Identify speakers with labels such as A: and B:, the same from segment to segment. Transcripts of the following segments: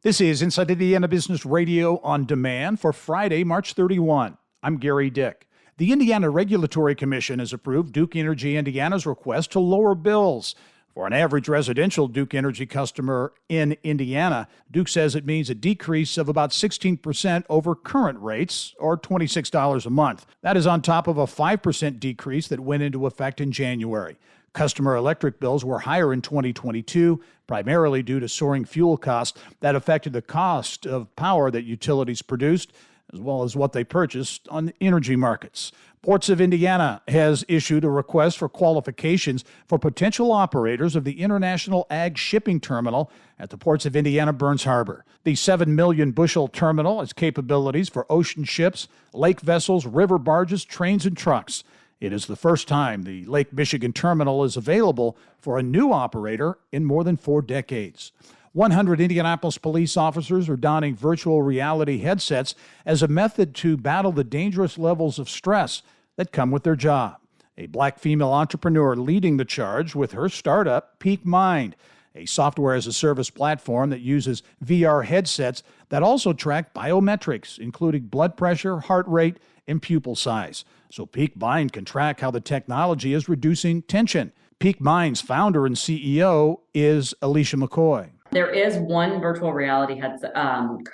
A: This is Inside Indiana Business Radio on demand for Friday, March 31. I'm Gary Dick. The Indiana Regulatory Commission has approved Duke Energy Indiana's request to lower bills. For an average residential Duke Energy customer in Indiana, Duke says it means a decrease of about 16% over current rates, or $26 a month. That is on top of a 5% decrease that went into effect in January. Customer electric bills were higher in 2022, primarily due to soaring fuel costs that affected the cost of power that utilities produced, as well as what they purchased on energy markets. Ports of Indiana has issued a request for qualifications for potential operators of the International Ag Shipping Terminal at the Ports of Indiana Burns Harbor. The 7 million bushel terminal has capabilities for ocean ships, lake vessels, river barges, trains, and trucks. It is the first time the Lake Michigan terminal is available for a new operator in more than 4 decades. 100 Indianapolis police officers are donning virtual reality headsets as a method to battle the dangerous levels of stress that come with their job. A black female entrepreneur leading the charge with her startup, Peak Mind, a software-as-a-service platform that uses VR headsets that also track biometrics, including blood pressure, heart rate, and pupil size. So Peak Mind can track how the technology is reducing tension. Peak Mind's founder and CEO is Alicia McCoy.
B: There is one virtual reality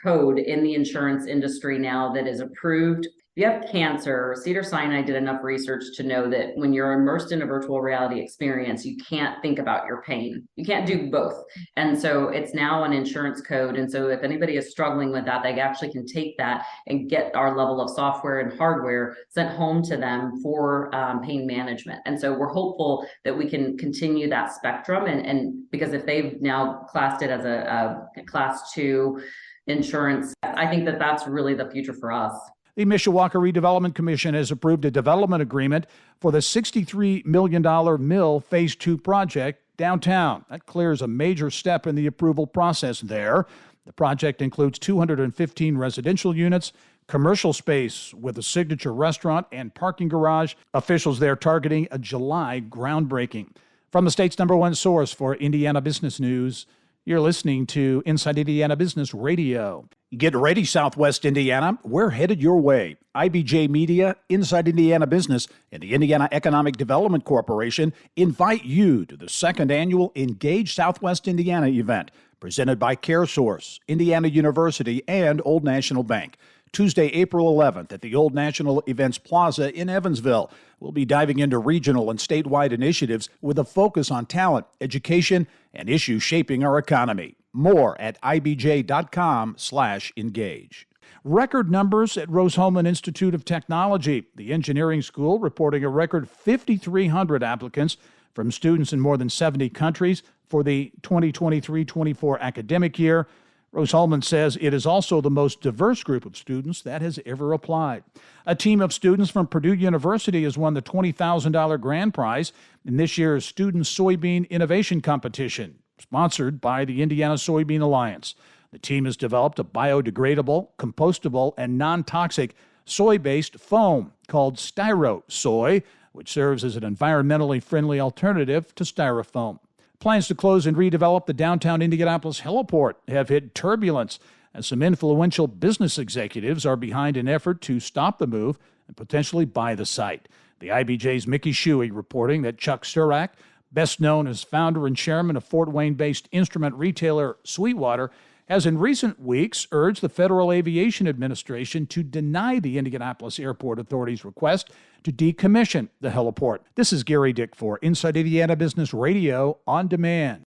B: code in the insurance industry now that is approved. If you have cancer, Cedars-Sinai did enough research to know that when you're immersed in a virtual reality experience, you can't think about your pain. You can't do both. And so it's now an insurance code. And so if anybody is struggling with that, they actually can take that and get our level of software and hardware sent home to them for pain management. And so we're hopeful that we can continue that spectrum. And because if they've now classed it as a class 2 insurance, I think that that's really the future for us.
A: The Mishawaka Redevelopment Commission has approved a development agreement for the $63 million Mill Phase 2 project downtown. That clears a major step in the approval process there. The project includes 215 residential units, commercial space with a signature restaurant and parking garage. Officials there targeting a July groundbreaking. From the state's #1 source for Indiana business news, you're listening to Inside Indiana Business Radio. Get ready, Southwest Indiana. We're headed your way. IBJ Media, Inside Indiana Business, and the Indiana Economic Development Corporation invite you to the 2nd annual Engage Southwest Indiana event, presented by CareSource, Indiana University, and Old National Bank. Tuesday, April 11th at the Old National Events Plaza in Evansville. We'll be diving into regional and statewide initiatives with a focus on talent, education, and issues shaping our economy. More at ibj.com/engage. Record numbers at Rose-Hulman Institute of Technology. The engineering school reporting a record 5,300 applicants from students in more than 70 countries for the 2023-24 academic year. Rose-Hulman says it is also the most diverse group of students that has ever applied. A team of students from Purdue University has won the $20,000 grand prize in this year's Student Soybean Innovation Competition, sponsored by the Indiana Soybean Alliance. The team has developed a biodegradable, compostable, and non-toxic soy-based foam called StyroSoy, which serves as an environmentally friendly alternative to styrofoam. Plans to close and redevelop the downtown Indianapolis heliport have hit turbulence as some influential business executives are behind an effort to stop the move and potentially buy the site. The IBJ's Mickey Shuey reporting that Chuck Surak, best known as founder and chairman of Fort Wayne-based instrument retailer Sweetwater, has in recent weeks urged the Federal Aviation Administration to deny the Indianapolis Airport Authority's request to decommission the heliport. This is Gary Dick for Inside Indiana Business Radio on Demand.